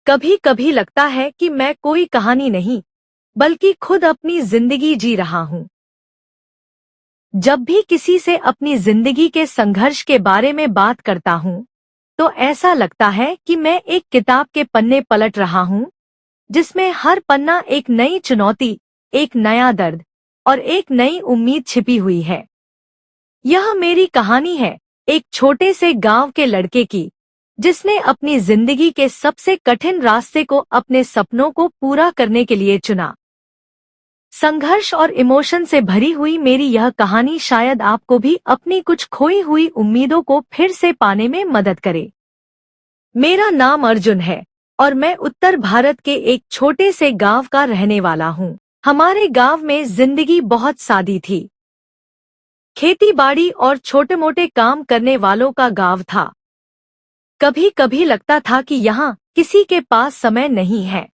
कभी कभी लगता है कि मैं कोई कहानी नहीं, बल्कि खुद अपनी जिंदगी जी रहा हूँ। जब भी किसी से अपनी जिंदगी के संघर्ष के बारे में बात करता हूँ, तो ऐसा लगता है कि मैं एक किताब के पन्ने पलट रहा हूँ, जिसमें हर पन्ना एक नई चुनौती, एक नया दर्द और एक नई उम्मीद छिपी हुई है। यह मेरी कहानी है, एक छोटे से गांव के लड़के की, जिसने अपनी जिंदगी के सबसे कठिन रास्ते को अपने सपनों को पूरा करने के लिए चुना। संघर्ष और इमोशन से भरी हुई मेरी यह कहानी शायद आपको भी अपनी कुछ खोई हुई उम्मीदों को फिर से पाने में मदद करे। मेरा नाम अर्जुन है और मैं उत्तर भारत के एक छोटे से गांव का रहने वाला हूँ। हमारे गांव में जिंदगी बहुत सादी थी। खेती बाड़ी और छोटे मोटे काम करने वालों का गांव था। कभी कभी लगता था कि यहाँ किसी के पास समय नहीं है,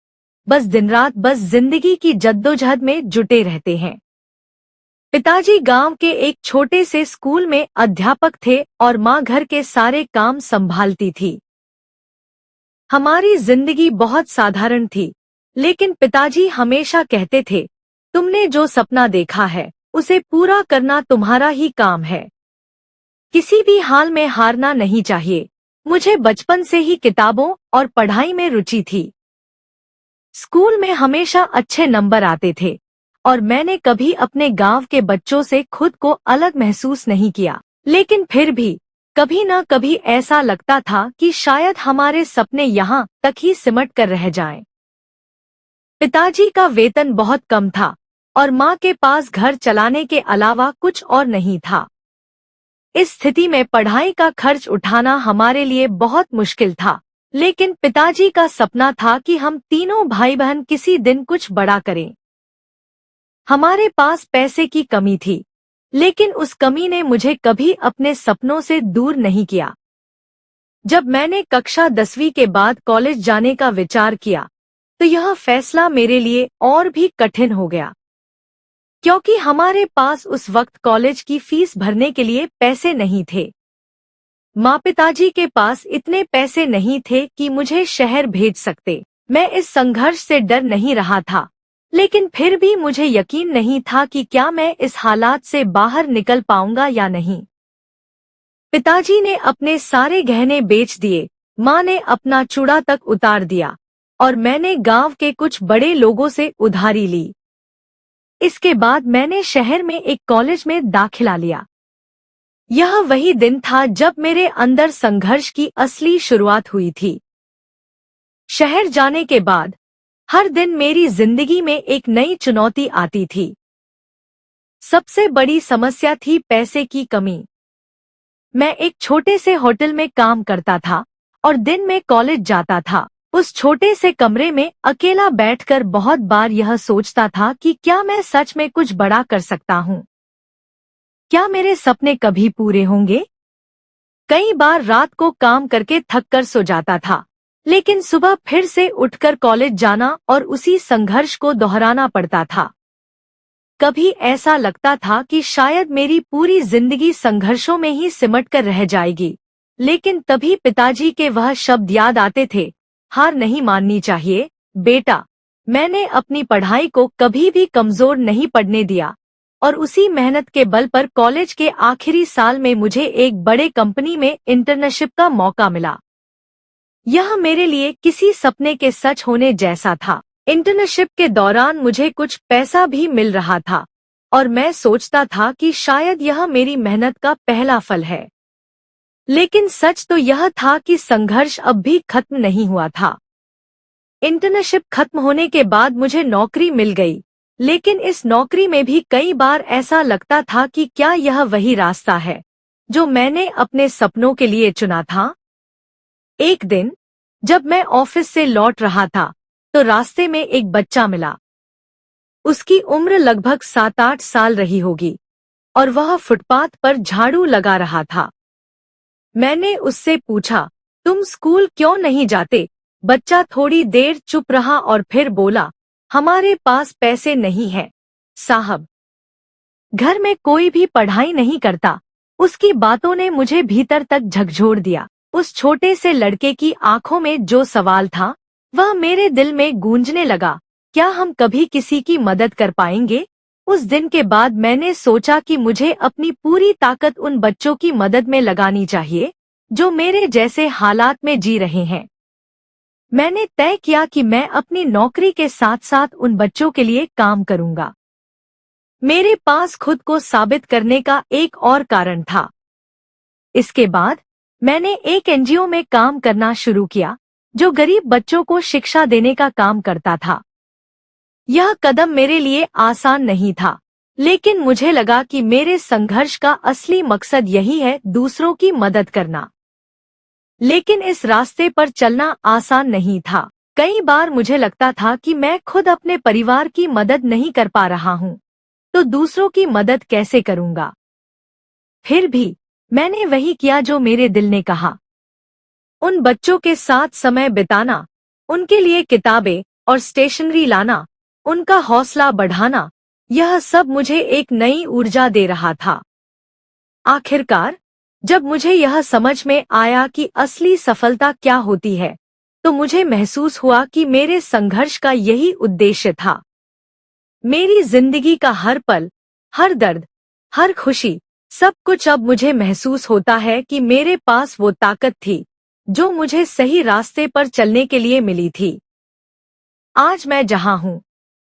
बस दिन रात बस जिंदगी की जद्दोजहद में जुटे रहते हैं। पिताजी गांव के एक छोटे से स्कूल में अध्यापक थे और माँ घर के सारे काम संभालती थी। हमारी जिंदगी बहुत साधारण थी, लेकिन पिताजी हमेशा कहते थे, तुमने जो सपना देखा है उसे पूरा करना तुम्हारा ही काम है। किसी भी हाल में हारना नहीं चाहिए। मुझे बचपन से ही किताबों और पढ़ाई में रुचि थी। स्कूल में हमेशा अच्छे नंबर आते थे और मैंने कभी अपने गांव के बच्चों से खुद को अलग महसूस नहीं किया। लेकिन फिर भी कभी न कभी ऐसा लगता था कि शायद हमारे सपने यहाँ तक ही सिमट कर रह जाएं। पिताजी का वेतन बहुत कम था और माँ के पास घर चलाने के अलावा कुछ और नहीं था। इस स्थिति में पढ़ाई का खर्च उठाना हमारे लिए बहुत मुश्किल था। लेकिन पिताजी का सपना था कि हम तीनों भाई बहन किसी दिन कुछ बड़ा करें। हमारे पास पैसे की कमी थी, लेकिन उस कमी ने मुझे कभी अपने सपनों से दूर नहीं किया। जब मैंने कक्षा 10वीं के बाद कॉलेज जाने का विचार किया, तो यह फैसला मेरे लिए और भी कठिन हो गया, क्योंकि हमारे पास उस वक्त कॉलेज की फीस भरने के लिए पैसे नहीं थे। माँ पिताजी के पास इतने पैसे नहीं थे कि मुझे शहर भेज सकते। मैं इस संघर्ष से डर नहीं रहा था, लेकिन फिर भी मुझे यकीन नहीं था कि क्या मैं इस हालात से बाहर निकल पाऊंगा या नहीं। पिताजी ने अपने सारे गहने बेच दिए, माँ ने अपना चूड़ा तक उतार दिया और मैंने गांव के कुछ बड़े लोगों से उधारी ली। इसके बाद मैंने शहर में एक कॉलेज में दाखिला लिया। यह वही दिन था जब मेरे अंदर संघर्ष की असली शुरुआत हुई थी। शहर जाने के बाद हर दिन मेरी जिंदगी में एक नई चुनौती आती थी। सबसे बड़ी समस्या थी पैसे की कमी। मैं एक छोटे से होटल में काम करता था और दिन में कॉलेज जाता था। उस छोटे से कमरे में अकेला बैठकर बहुत बार यह सोचता था कि क्या मैं सच में कुछ बड़ा कर सकता हूँ? क्या मेरे सपने कभी पूरे होंगे? कई बार रात को काम करके थक कर सो जाता था, लेकिन सुबह फिर से उठकर कॉलेज जाना और उसी संघर्ष को दोहराना पड़ता था। कभी ऐसा लगता था कि शायद मेरी पूरी जिंदगी संघर्षों में ही सिमट कर रह जाएगी, लेकिन तभी पिताजी के वह शब्द याद आते थे, हार नहीं माननी चाहिए बेटा। मैंने अपनी पढ़ाई को कभी भी कमजोर नहीं पड़ने दिया और उसी मेहनत के बल पर कॉलेज के आखिरी साल में मुझे एक बड़े कंपनी में इंटर्नशिप का मौका मिला। यह मेरे लिए किसी सपने के सच होने जैसा था। इंटर्नशिप के दौरान मुझे कुछ पैसा भी मिल रहा था और मैं सोचता था कि शायद यह मेरी मेहनत का पहला फल है। लेकिन सच तो यह था कि संघर्ष अब भी खत्म नहीं हुआ था। इंटर्नशिप खत्म होने के बाद मुझे नौकरी मिल गई, लेकिन इस नौकरी में भी कई बार ऐसा लगता था कि क्या यह वही रास्ता है जो मैंने अपने सपनों के लिए चुना था। एक दिन जब मैं ऑफिस से लौट रहा था, तो रास्ते में एक बच्चा मिला। उसकी उम्र लगभग 7-8 साल रही होगी और वह फुटपाथ पर झाड़ू लगा रहा था। मैंने उससे पूछा, तुम स्कूल क्यों नहीं जाते? बच्चा थोड़ी देर चुप रहा और फिर बोला, हमारे पास पैसे नहीं है साहब। घर में कोई भी पढ़ाई नहीं करता। उसकी बातों ने मुझे भीतर तक झकझोर दिया। उस छोटे से लड़के की आंखों में जो सवाल था, वह मेरे दिल में गूंजने लगा, क्या हम कभी किसी की मदद कर पाएंगे? उस दिन के बाद मैंने सोचा कि मुझे अपनी पूरी ताकत उन बच्चों की मदद में लगानी चाहिए, जो मेरे जैसे हालात में जी रहे हैं। मैंने तय किया कि मैं अपनी नौकरी के साथ साथ उन बच्चों के लिए काम करूंगा। मेरे पास खुद को साबित करने का एक और कारण था। इसके बाद मैंने एक एनजीओ में काम करना शुरू किया, जो गरीब बच्चों को शिक्षा देने का काम करता था। यह कदम मेरे लिए आसान नहीं था, लेकिन मुझे लगा कि मेरे संघर्ष का असली मकसद यही है, दूसरों की मदद करना। लेकिन इस रास्ते पर चलना आसान नहीं था। कई बार मुझे लगता था कि मैं खुद अपने परिवार की मदद नहीं कर पा रहा हूँ, तो दूसरों की मदद कैसे करूँगा? फिर भी मैंने वही किया जो मेरे दिल ने कहा। उन बच्चों के साथ समय बिताना, उनके लिए किताबें और स्टेशनरी लाना, उनका हौसला बढ़ाना, यह सब मुझे एक नई ऊर्जा दे रहा था। आखिरकार जब मुझे यह समझ में आया कि असली सफलता क्या होती है, तो मुझे महसूस हुआ कि मेरे संघर्ष का यही उद्देश्य था। मेरी जिंदगी का हर पल, हर दर्द, हर खुशी, सब कुछ अब मुझे महसूस होता है कि मेरे पास वो ताकत थी, जो मुझे सही रास्ते पर चलने के लिए मिली थी। आज मैं जहां हूं,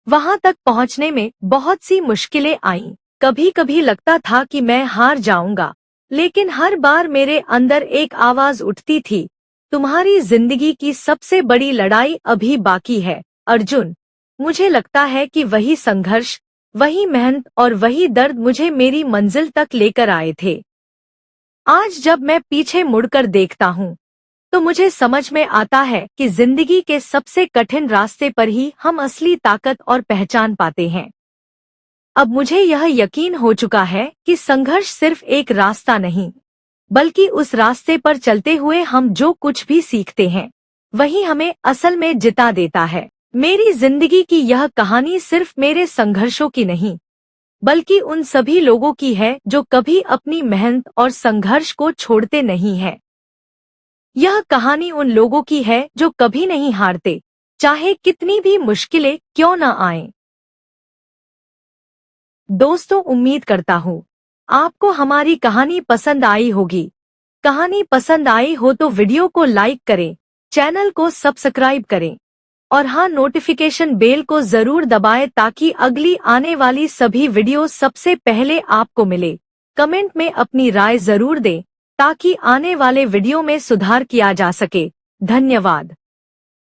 वहां तक पहुंचने में बहुत सी मुश्किलें आईं। कभी कभी लगता था कि मैं हार जाऊंगा, लेकिन हर बार मेरे अंदर एक आवाज उठती थी, तुम्हारी जिंदगी की सबसे बड़ी लड़ाई अभी बाकी है, अर्जुन। मुझे लगता है कि वही संघर्ष, वही मेहनत और वही दर्द मुझे मेरी मंजिल तक लेकर आए थे। आज जब मैं पीछे मुड़कर देखता हूँ, तो मुझे समझ में आता है कि जिंदगी के सबसे कठिन रास्ते पर ही हम असली ताकत और पहचान पाते हैं। अब मुझे यह यकीन हो चुका है कि संघर्ष सिर्फ एक रास्ता नहीं, बल्कि उस रास्ते पर चलते हुए हम जो कुछ भी सीखते हैं, वही हमें असल में जिता देता है। मेरी जिंदगी की यह कहानी सिर्फ मेरे संघर्षों की नहीं, बल्कि उन सभी लोगों की है जो कभी अपनी मेहनत और संघर्ष को छोड़ते नहीं हैं। यह कहानी उन लोगों की है जो कभी नहीं हारते, चाहे कितनी भी मुश्किलें क्यों न आएं। दोस्तों, उम्मीद करता हूँ आपको हमारी कहानी पसंद आई होगी। कहानी पसंद आई हो तो वीडियो को लाइक करें, चैनल को सब्सक्राइब करें और हाँ, नोटिफिकेशन बेल को जरूर दबाएं ताकि अगली आने वाली सभी वीडियो सबसे पहले आपको मिले। कमेंट में अपनी राय जरूर दें ताकि आने वाले वीडियो में सुधार किया जा सके। धन्यवाद।